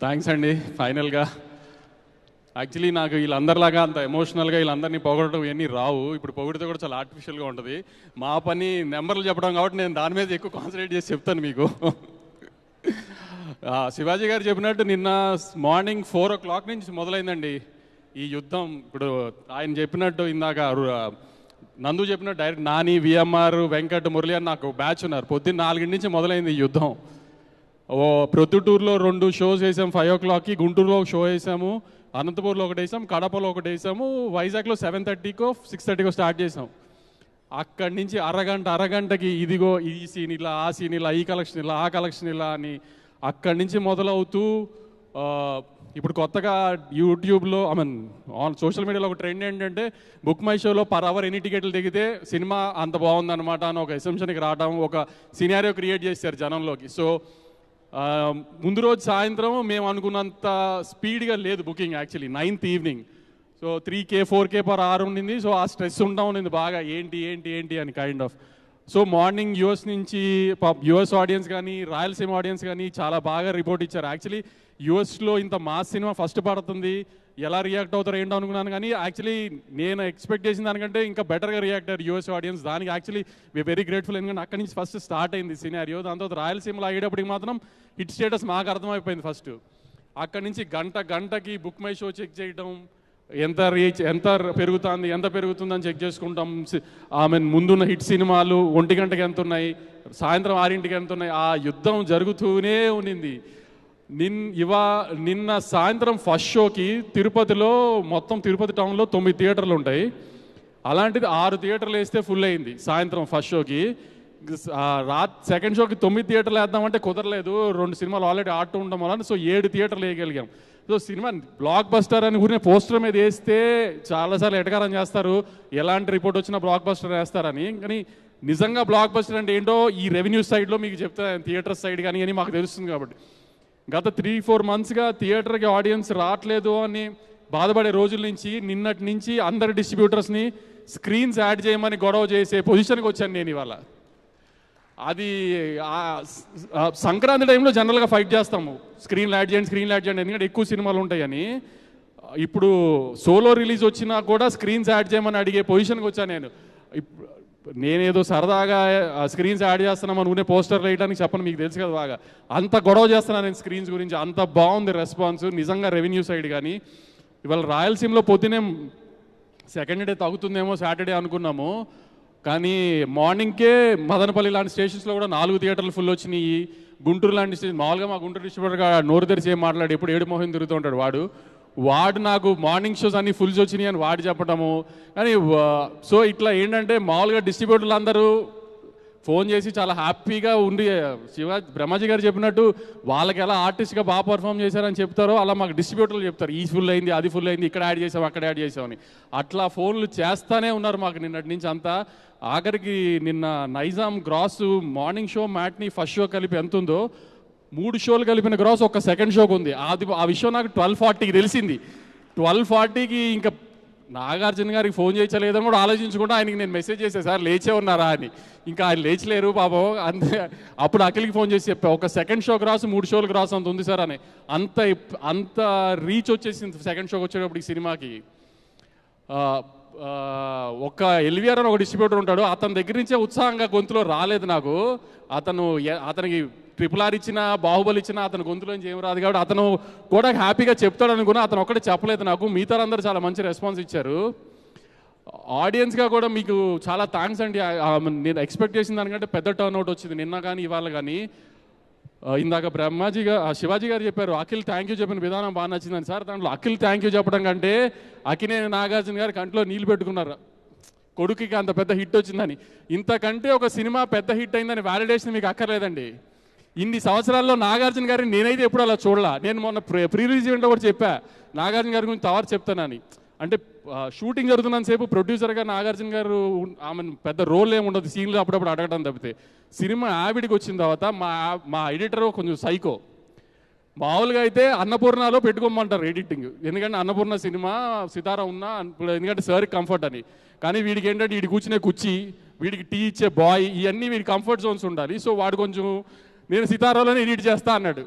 Thanks అండి. ఫైనల్గా actually నాకు వీళ్ళందరిలాగా అంత ఎమోషనల్గా వీళ్ళందరినీ పొగడటం ఇవన్నీ రావు. ఇప్పుడు పొగిడితే కూడా చాలా ఆర్టిఫిషియల్గా ఉంటుంది. మా పని నెంబర్లు చెప్పడం కాబట్టి నేను దాని మీద ఎక్కువ కాన్సన్ట్రేట్ చేసి చెప్తాను మీకు. శివాజీ గారు చెప్పినట్టు నిన్న మార్నింగ్ 4 o'clock నుంచి మొదలైందండి ఈ యుద్ధం. ఇప్పుడు ఆయన చెప్పినట్టు ఇందాక నందు చెప్పినట్టు డైరెక్ట్ నాని, విఎంఆర్, వెంకట్, మురళి అని నాకు బ్యాచ్ ఉన్నారు. పొద్దున్న 4 నుంచి మొదలైంది ఈ యుద్ధం. ప్రొద్దుటూరులో 2 షోస్ వేసాము 5 o'clockకి, గుంటూరులో ఒక షో వేసాము, అనంతపూర్లో ఒకటి వేసాము, కడపలో ఒకటి వేసాము, వైజాగ్లో 7:30కో 6:30కో స్టార్ట్ చేసాం. అక్కడి నుంచి అరగంటకి ఇదిగో ఈ సీన్ ఇలా, ఆ సీన్ ఇలా, ఈ కలెక్షన్ ఇలా, ఆ కలెక్షన్ ఇలా అని అక్కడి నుంచి మొదలవుతూ ఇప్పుడు కొత్తగా యూట్యూబ్లో ఆన్ సోషల్ మీడియాలో ఒక ట్రెండ్ ఏంటంటే బుక్ మై షోలో పర్ అవర్ ఎన్ని టికెట్లు దిగితే సినిమా అంత బాగుందన్నమాట అని ఒక ఎసంప్షన్కి రావడం, ఒక సినారియో క్రియేట్ చేశారు జనంలోకి. సో ముందు రోజు సాయంత్రం మేము అనుకున్నంత స్పీడ్గా లేదు booking. Actually 9th evening. So 3K 4K per hour ఉండింది. సో ఆ స్ట్రెస్ ఉంటా ఉండింది బాగా, ఏంటి అని kind of. So morning US నుంచి యూఎస్ ఆడియన్స్ కానీ రాయలసీమ ఆడియన్స్ కానీ చాలా బాగా రిపోర్ట్ ఇచ్చారు. యాక్చువల్లీ యూఎస్లో ఇంత మాస్ సినిమా ఫస్ట్ పడుతుంది, ఎలా రియాక్ట్ అవుతారో ఏంటో అనుకున్నాను. కానీ యాక్చువల్లీ నేను ఎక్స్పెక్ట్ చేసిన దానికంటే ఇంకా బెటర్గా రియాక్ట్ అయ్యారు యూఎస్ ఆడియన్స్. దానికి యాక్చువల్లీ వి వెరీ గ్రేట్ఫుల్. ఎందుకంటే అక్కడి నుంచి ఫస్ట్ స్టార్ట్ అయింది సినారియో. దాని తర్వాత రాయలసీమలో అయ్యేటప్పటికి మాత్రం హిట్ స్టేటస్ మాకు అర్థమైపోయింది ఫస్ట్. అక్కడి నుంచి గంటకి బుక్ మై షో చెక్ చేయడం, ఎంత రీచ్ ఎంత పెరుగుతుందని చెక్ చేసుకుంటాం. ముందున్న హిట్ సినిమాలు 1 గంటకి ఎంత ఉన్నాయి, సాయంత్రం 6ంటికి ఎంత ఉన్నాయి. ఆ యుద్ధం జరుగుతూనే ఉన్నింది. నిన్న సాయంత్రం ఫస్ట్ షోకి తిరుపతిలో మొత్తం తిరుపతి టౌన్లో 9 థియేటర్లు ఉంటాయి. అలాంటిది 6 థియేటర్లు వేస్తే ఫుల్ అయింది సాయంత్రం ఫస్ట్ షోకి. సెకండ్ షోకి 9 థియేటర్లు వేద్దామంటే కుదరలేదు, 2 సినిమాలు ఆల్రెడీ ఆడుతూ ఉండడం వల్ల. సో 7 థియేటర్లు వేయగలిగాం. సో సినిమా బ్లాక్ బస్టర్ అని ఊరినే పోస్టర్ మీద వేస్తే చాలాసార్లు ఎటకారం చేస్తారు, ఎలాంటి రిపోర్ట్ వచ్చినా బ్లాక్ బస్టర్ వేస్తారని. కానీ నిజంగా బ్లాక్ బస్టర్ అంటే ఏంటో ఈ రెవెన్యూ సైడ్లో మీకు చెప్తాను, థియేటర్ సైడ్ కానీ అని మాకు తెలుస్తుంది. కాబట్టి గత 3-4 monthsగా థియేటర్కి ఆడియన్స్ రావట్లేదు అని బాధపడే రోజుల నుంచి నిన్నటి నుంచి అందరి డిస్ట్రిబ్యూటర్స్ని స్క్రీన్స్ యాడ్ చేయమని గొడవ చేసే పొజిషన్కి వచ్చాను నేను ఇవాళ. అది సంక్రాంతి టైంలో జనరల్గా ఫైట్ చేస్తాము, స్క్రీన్ యాడ్ చేయండి ఎందుకంటే ఎక్కువ సినిమాలు ఉంటాయని. ఇప్పుడు సోలో రిలీజ్ వచ్చినా కూడా స్క్రీన్స్ యాడ్ చేయమని అడిగే పొజిషన్కి వచ్చాను నేను. నేనేదో సరదాగా స్క్రీన్స్ యాడ్ చేస్తున్నామని ఊనే పోస్టర్లు వేయడానికి చెప్పను, మీకు తెలుసు కదా బాగా. అంత గొడవ చేస్తున్నాను నేను స్క్రీన్స్ గురించి. అంత బాగుంది రెస్పాన్స్ నిజంగా రెవెన్యూ సైడ్. కానీ ఇవాళ రాయలసీమలో పొద్దునే సెకండ్ డే తగ్గుతుందేమో సాటర్డే అనుకున్నాము, కానీ మార్నింగ్కే మదనపల్లి లాంటి స్టేషన్స్లో కూడా 4 థియేటర్లు ఫుల్ వచ్చినాయి. గుంటూరు లాంటి స్టేషన్ మామూలుగా మా గుంటూరు డిస్ట్రిబ్యూటర్గా నోరు తెరిచి ఏం మాట్లాడి ఎప్పుడు ఏడు మోహన్ తిరుగుతూ ఉంటాడు వాడు నాకు మార్నింగ్ షోస్ అన్ని ఫుల్స్ వచ్చినాయి అని వాడు చెప్పడము. కానీ సో ఇట్లా ఏంటంటే మామూలుగా డిస్ట్రిబ్యూటర్లు అందరూ ఫోన్ చేసి చాలా హ్యాపీగా ఉండి బ్రహ్మాజీ గారు చెప్పినట్టు వాళ్ళకి ఎలా ఆర్టిస్ట్గా బాగా పర్ఫామ్ చేశారని చెప్తారో అలా మాకు డిస్ట్రిబ్యూటర్లు చెప్తారు, ఈ ఫుల్ అయింది, అది ఫుల్ అయింది, ఇక్కడ యాడ్ చేసాం, అక్కడ యాడ్ చేసామని. అట్లా ఫోన్లు చేస్తానే ఉన్నారు మాకు నిన్నటి నుంచి అంతా. ఆఖరికి నిన్న Nizam gross morning show matinee first show కలిపి ఎంత ఉందో 3 షోలు కలిపిన గ్రాస్ ఒక సెకండ్ షోకి ఉంది. ఆ విషయం నాకు 12:40కి తెలిసింది. 12:40కి ఇంకా నాగార్జున గారికి ఫోన్ చేయలేదని కూడా ఆలోచించుకుంటూ ఆయనకి నేను మెసేజ్ చేశాను, సార్ లేచే ఉన్నారా అని. ఇంకా ఆయన లేచలేరు పాపం. అంతే అప్పుడు అఖిల్కి ఫోన్ చేసి చెప్పా, ఒక సెకండ్ షో గ్రాస్ 3 షోలు గ్రాస్ అంత ఉంది సార్ అని. అంత రీచ్ వచ్చేసింది సెకండ్ షోకి వచ్చేటప్పుడు ఈ సినిమాకి. ఒక ఎల్విఆర్ అని ఒక డిస్ట్రిబ్యూటర్ ఉంటాడు, అతని దగ్గర నుంచే ఉత్సాహంగా గొంతులో రాలేదు నాకు. అతనికి RRR ఇచ్చిన, బాహుబలి ఇచ్చిన అతని గొంతులోంచి ఏం రాదు కాబట్టి అతను కూడా హ్యాపీగా చెప్తాడు అనుకున్నా. అతను ఒక్కడే చెప్పలేదు నాకు, మిగతా అందరూ చాలా మంచి రెస్పాన్స్ ఇచ్చారు. ఆడియన్స్గా కూడా మీకు చాలా థ్యాంక్స్ అండి. నేను ఎక్స్పెక్ట్ చేసిన దానికంటే పెద్ద టర్న్అవుట్ వచ్చింది నిన్న కానీ ఇవాళ కానీ. ఇందాక శివాజీ గారు చెప్పారు అఖిల్ థ్యాంక్ యూ చెప్పిన విధానం బాగా నచ్చిందని. సార్ దాంట్లో అఖిల్ థ్యాంక్ యూ చెప్పడం కంటే అఖినేని నాగార్జున గారు కంట్లో నీళ్ళు పెట్టుకున్నారు, కొడుకుకి అంత పెద్ద హిట్ వచ్చిందని. ఇంతకంటే ఒక సినిమా పెద్ద హిట్ అయిందని వ్యాలిడేషన్ మీకు అక్కర్లేదండి. ఇన్ని సంవత్సరాల్లో నాగార్జున గారిని నేనైతే ఎప్పుడు అలా చూడలా. నేను మొన్న ప్రీ రిలీజ్ ఈవెంట్లో కూడా చెప్పా నాగార్జున గారి గురించి తవరు చెప్తానని. అంటే షూటింగ్ జరుగుతున్నంతసేపు ప్రొడ్యూసర్గా నాగార్జున గారు ఆమె పెద్ద రోల్ ఏమి ఉండదు, సీన్లు అప్పుడప్పుడు అడగడం తప్పితే. సినిమా యావిడికి వచ్చిన తర్వాత మా ఎడిటర్ కొంచెం సైకో. మామూలుగా అయితే అన్నపూర్ణలో పెట్టుకోమంటారు ఎడిటింగ్, ఎందుకంటే అన్నపూర్ణ సినిమా సితారా ఉన్నా ఎందుకంటే సార్కి కంఫర్ట్ అని. కానీ వీడికి ఏంటంటే వీడి కూర్చునే కుర్చీ, వీడికి టీ ఇచ్చే బాయ్, ఇవన్నీ వీడి కంఫర్ట్ జోన్స్ ఉండాలి. సో వాడు కొంచెం నేను సితారాలోనే ఎడిట్ చేస్తా అన్నాడు.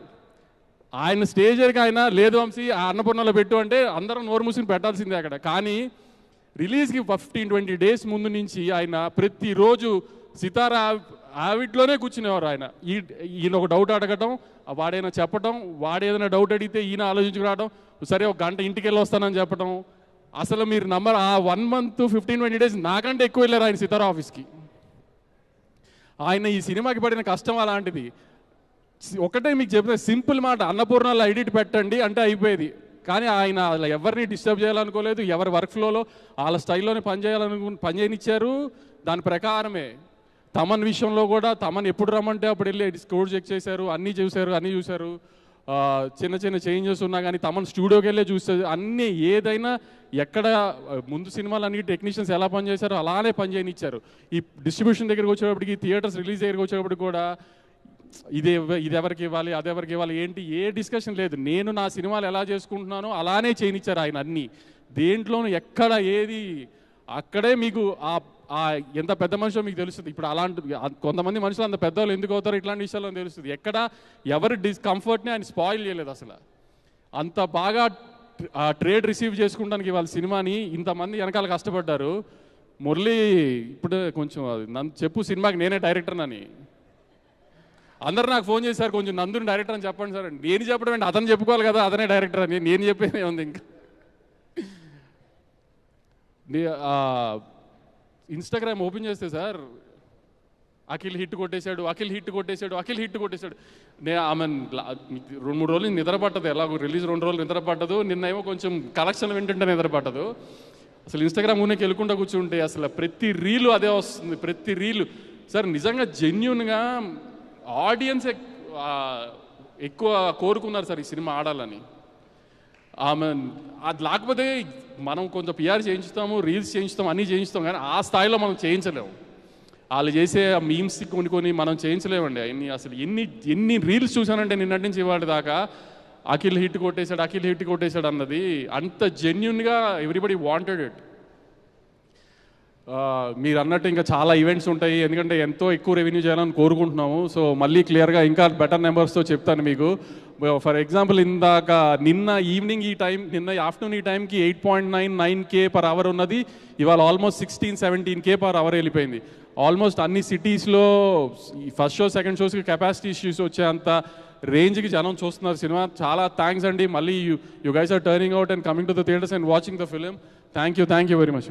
ఆయన స్టేజర్కి ఆయన లేదు వంశీ ఆ అన్నపూర్ణలో పెట్టు అంటే అందరం నోరు మూసుకుని పెట్టాల్సిందే అక్కడ. కానీ రిలీజ్కి 15-20 డేస్ ముందు నుంచి ఆయన ప్రతిరోజు సితారా ఆవిట్లోనే కూర్చునేవారు. ఆయన ఈయన ఒక డౌట్ అడగటం, వాడైనా చెప్పటం, వాడేదైనా డౌట్ అడిగితే ఈయన ఆలోచించుకురావడం, సరే ఒక గంట ఇంటికి వెళ్ళి వస్తానని చెప్పటం. అసలు మీరు నమ్మరు, ఆ 1 month 15-20 డేస్ నాకంటే ఎక్కువ వెళ్ళారు ఆయన సితారా ఆఫీస్కి. ఆయన ఈ సినిమాకి పడిన కష్టం అలాంటిది. ఒకటే మీకు చెప్పిన సింపుల్ మాట, అన్నపూర్ణలో ఎడిట్ పెట్టండి అంటే అయిపోయేది. కానీ ఆయన అలా ఎవరిని డిస్టర్బ్ చేయాలనుకోలేదు, ఎవరి వర్క్ ఫ్లోలో వాళ్ళ స్టైల్లోనే పని చేయనిచ్చారు. దాని ప్రకారమే తమన్ విషయంలో కూడా తమన్ ఎప్పుడు రమ్మంటే అప్పుడు వెళ్ళి స్కోర్ చెక్ చేశారు, అన్నీ చూశారు. చిన్న చిన్న చేంజెస్ ఉన్నా కానీ తమన్ స్టూడియోకి వెళ్ళే చూస్తారు. అన్నీ ఏదైనా ఎక్కడ ముందు సినిమాలు అన్ని టెక్నీషియన్స్ ఎలా పనిచేశారో అలానే పని చేయనిచ్చారు. ఈ డిస్ట్రిబ్యూషన్ దగ్గరికి వచ్చేటప్పటికి, థియేటర్స్ రిలీజ్ దగ్గరికి వచ్చేటప్పటికి కూడా ఇది ఎవరికి ఇవ్వాలి, అదెవరికి ఇవ్వాలి ఏంటి ఏ డిస్కషన్ లేదు. నేను నా సినిమాలు ఎలా చేసుకుంటున్నానో అలానే చేయనిచ్చారు ఆయన. అన్నీ దేంట్లోనూ ఎక్కడ ఏది అక్కడే మీకు ఎంత పెద్ద మనిషో మీకు తెలుస్తుంది. ఇప్పుడు అలాంటి కొంతమంది మనుషులు అంత పెద్దవాళ్ళు ఎందుకు అవుతారో ఇట్లాంటి విషయాల్లో తెలుస్తుంది. ఎక్కడ ఎవరి డిస్కంఫర్ట్ని ఆయన స్పాయిల్ చేయలేదు. అసలు అంత బాగా ట్రేడ్ రిసీవ్ చేసుకుంటానికి వాళ్ళ సినిమాని ఇంతమంది వెనకాల కష్టపడ్డారు. మురళి ఇప్పుడు కొంచెం నన్ను చెప్పు సినిమాకి నేనే డైరెక్టర్ అని అందరు నాకు ఫోన్ చేశారు, కొంచెం నందుని డైరెక్టర్ అని చెప్పండి సార్. నేను చెప్పడం ఏంటి, అతను చెప్పుకోవాలి కదా అతనే డైరెక్టర్ అని. నేను చెప్పేది ఉంది ఇంకా. ఇన్స్టాగ్రామ్ ఓపెన్ చేస్తే సార్ అఖిల్ హిట్ కొట్టేశాడు. నేను ఆమె 2-3 రోజులు నిద్ర పట్టదు, ఎలాగో రిలీజ్ 2 రోజులు నిద్ర పట్టదు. నిన్నేమో కొంచెం కలెక్షన్ వింటుంటే నిద్ర పట్టదు. అసలు ఇన్స్టాగ్రామ్ ఊనే వెళ్ళకుండా కూర్చుంటే అసలు ప్రతి రీలు అదే వస్తుంది, ప్రతి రీలు. సార్ నిజంగా జెన్యున్గా ఆడియన్స్ ఎక్కువ కోరుకున్నారు సార్ ఈ సినిమా ఆడాలని. ఆమె అది లేకపోతే మనం కొంచెం పిఆర్ చేయించుతాము, రీల్స్ చేయించుతాం, అన్నీ చేయించుతాం, కానీ ఆ స్థాయిలో మనం చేయించలేము. వాళ్ళు చేసే మీమ్స్ కొన్ని మనం చేయించలేమండి అవన్నీ. అసలు ఎన్ని రీల్స్ చూశానంటే నిన్నటి నుంచి ఇవాళ దాకా అఖిల్ హిట్ కొట్టేశాడు అన్నది అంత జెన్యున్గా ఎవ్రీబడి వాంటెడ్ ఇట్. మీరు అన్నట్టు ఇంకా చాలా ఈవెంట్స్ ఉంటాయి, ఎందుకంటే ఎంతో ఎక్కువ రెవెన్యూ చేయాలని కోరుకుంటున్నాము. సో మళ్ళీ క్లియర్గా ఇంకా బెటర్ నెంబర్స్తో చెప్తాను మీకు. ఫర్ ఎగ్జాంపుల్ ఇందాక నిన్న ఆఫ్టర్నూన్ ఈ టైంకి 8.99K per hour ఉన్నది, ఇవాళ ఆల్మోస్ట్ 16-17K per hour వెళ్ళిపోయింది. ఆల్మోస్ట్ అన్ని సిటీస్లో ఫస్ట్ షో సెకండ్ షోస్కి కెపాసిటీ ఇష్యూస్ వచ్చేంత రేంజ్కి జనం చూస్తున్నారు సినిమా. చాలా థ్యాంక్స్ అండి. మళ్ళీ you guys are turning out and coming to the theatres and watching the film. Thank you very much.